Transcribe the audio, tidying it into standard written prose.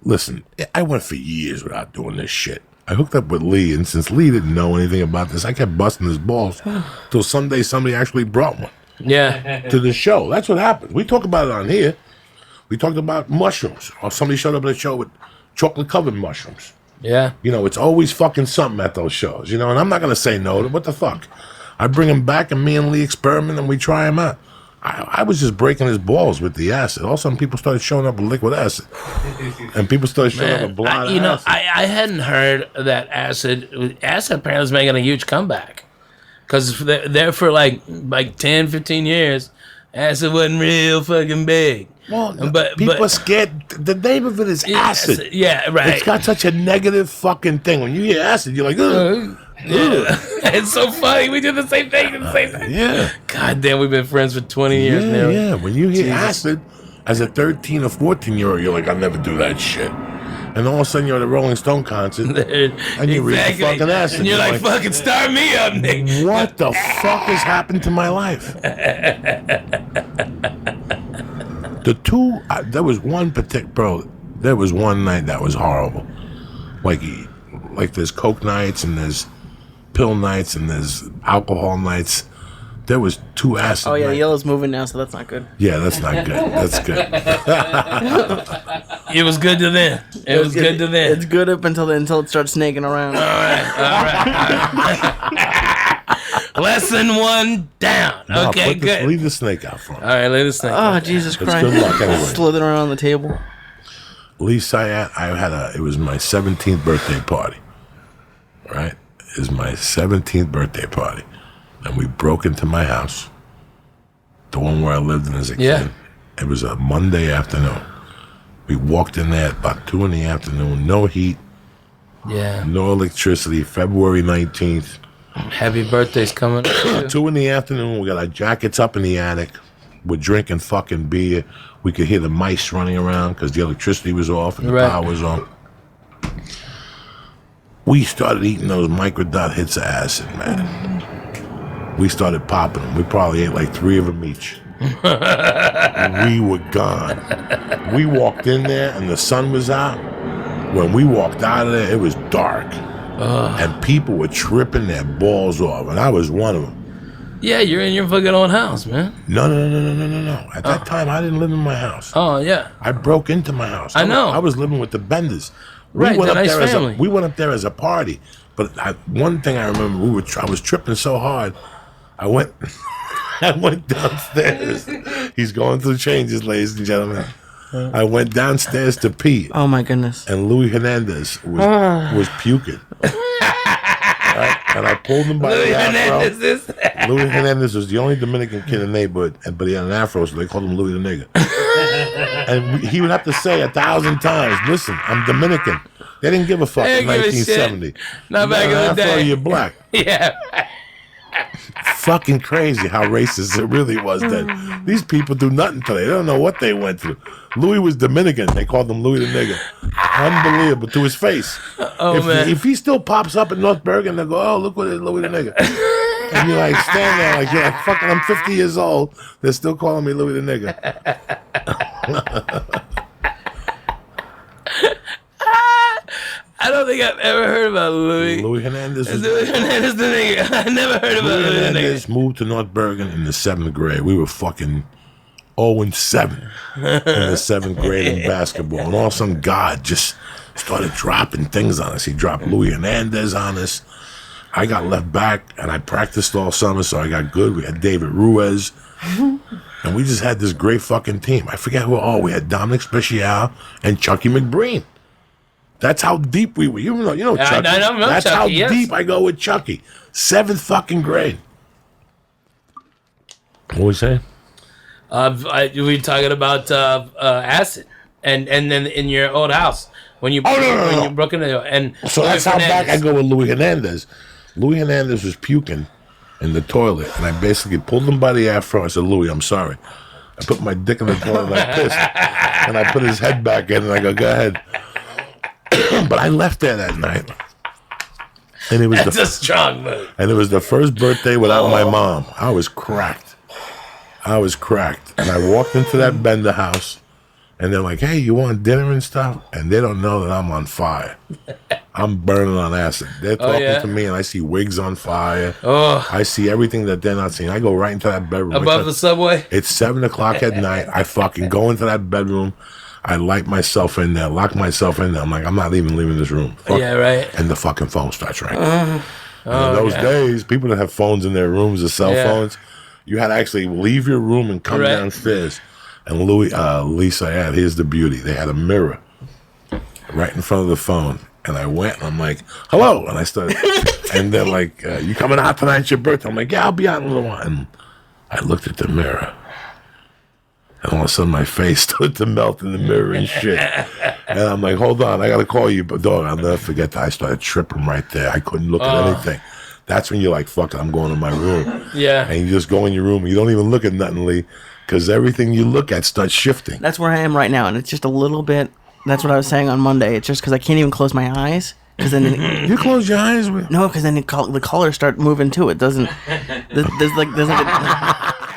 Listen, I went for years without doing this shit. I hooked up with Lee, and since Lee didn't know anything about this, I kept busting his balls till someday somebody actually brought one. Yeah. To the show. That's what happened. We talk about it on here. We talked about mushrooms. Or somebody showed up at a show with chocolate-covered mushrooms. Yeah. You know, it's always fucking something at those shows, you know, and I'm not going to say no to what the fuck. I bring him back, and me and Lee experiment, and we try him out. I was just breaking his balls with the acid. All of a sudden, people started showing up with liquid acid. And people started showing up with blonde acid. You know, I hadn't heard that acid. Acid apparently is making a huge comeback. Because there for like 10, 15 years, acid wasn't real fucking big. Well, people are scared. The name of it is acid. Yeah, right. It's got such a negative fucking thing. When you hear acid, you're like, ugh. Yeah. It's so funny. We did the same thing. Yeah. God damn, we've been friends for 20 years now. Yeah, when you hear acid as a 13 or 14-year-old, you're like, I'll never do that shit. And all of a sudden, you're at a Rolling Stone concert, and you read the fucking acid. And you're like, fucking start me up, Nick. What the fuck has happened to my life? There was one particular, bro, there was one night that was horrible. Like there's coke nights, and there's pill nights, and there's alcohol nights. There was 2 acid Oh, yeah, nights. Yellow's moving now, so that's not good. Yeah, that's not good. That's good. It was good to then. It was good to then. It's good up until it starts snaking around. All right. Lesson 1 down. No, Okay, good. Leave the snake out front. All right, leave the snake. Oh, Jesus Christ. Good luck anyway. Slithering around on the table. Lee Syatt, it was my 17th birthday party. Right? It was my 17th birthday party. And we broke into my house, the one where I lived in as a kid. Yeah. It was a Monday afternoon. We walked in there at about 2 in the afternoon, no heat, no electricity, February 19th. Happy birthday's coming up. 2 in the afternoon, we got our jackets up in the attic. We're drinking fucking beer. We could hear the mice running around because the electricity was off and the power was on. We started eating those microdot hits of acid, man. We started popping them. We probably ate like 3 of them each. We were gone. We walked in there and the sun was out. When we walked out of there, it was dark. And people were tripping their balls off, and I was one of them. Yeah, you're in your fucking own house, man. No. At that time, I didn't live in my house. Oh, yeah. I broke into my house. I know. I was living with the Benders. Right, the nice family. We went up there as a party. But one thing I remember, I was tripping so hard, I went downstairs. He's going through changes, ladies and gentlemen. I went downstairs to pee. Oh, my goodness. And Louis Hernandez was puking. Right? And I pulled him by the afro. Louis Hernandez was the only Dominican kid in the neighborhood, but he had an afro, so they called him Louis the Nigger. And he would have to say 1,000 times, listen, I'm Dominican. They didn't give a fuck in 1970. Not back in the afro, day. You're black. Yeah. Fucking crazy how racist it really was then. These people do nothing today. They don't know what they went through. Louis was Dominican. They called him Louis the Nigger. Unbelievable to his face. Man. If he still pops up in North Bergen, they'll go, oh, look what it is, Louis the Nigger. And you're like, stand there like, you're like, fucking, I'm 50 years old. They're still calling me Louis the Nigger. I don't think I've ever heard about Louis. Louis Hernandez was Louis Hernandez the nigga. I never heard about Louis Hernandez moved to North Bergen in the 7th grade. We were fucking 0-7 in the 7th grade in basketball. And all of a sudden, God just started dropping things on us. He dropped Louis Hernandez on us. I got left back, and I practiced all summer, so I got good. We had David Ruiz. And we just had this great fucking team. I forget who. Oh, we had Dominic Special and Chucky McBreen. That's how deep we were. You know Chucky. I know That's Chucky, how deep I go with Chucky. 7th fucking grade. What were we saying? We were talking about acid, and then in your old house when you when you broke into and so Louis that's how Hernandez. back I go with Louis Hernandez. Louis Hernandez was puking in the toilet, and I basically pulled him by the afro. I said, Louis, I'm sorry. I put my dick in the toilet and I pissed, and I put his head back in, and I go, go ahead. But I left there that night, and it was That's a strong move. And it was the first birthday without my mom. I was cracked, and I walked into that Bender house, And they're like, hey, you want dinner and stuff? And they don't know that I'm on fire. I'm burning on acid. They're talking to me, and I see wigs on fire. Oh. I see everything that they're not seeing. I go right into that bedroom. Above the subway? It's 7 o'clock at night. I fucking go into that bedroom. I light myself in there, lock myself in there. I'm like, I'm not even leaving this room. Fuck. Yeah, right. And the fucking phone starts ringing. And in those days, people that have phones in their rooms or cell phones, you had to actually leave your room and come downstairs. And Lisa, here's the beauty. They had a mirror right in front of the phone. And I went, and I'm like, hello. And I started, and they're like, you coming out tonight? It's your birthday. I'm like, yeah, I'll be out in a little while. And I looked at the mirror. And all of a sudden, my face started to melt in the mirror and shit. And I'm like, hold on, I got to call you. But, dog, I'll never forget that. I started tripping right there. I couldn't look at anything. That's when you're like, fuck it, I'm going to my room. Yeah. And you just go in your room. And you don't even look at nothing, Lee, because everything you look at starts shifting. That's where I am right now, and it's just a little bit. That's what I was saying on Monday. It's just because I can't even close my eyes. Because then You close your eyes with. no, because then the colors start moving too. It doesn't. There's like a,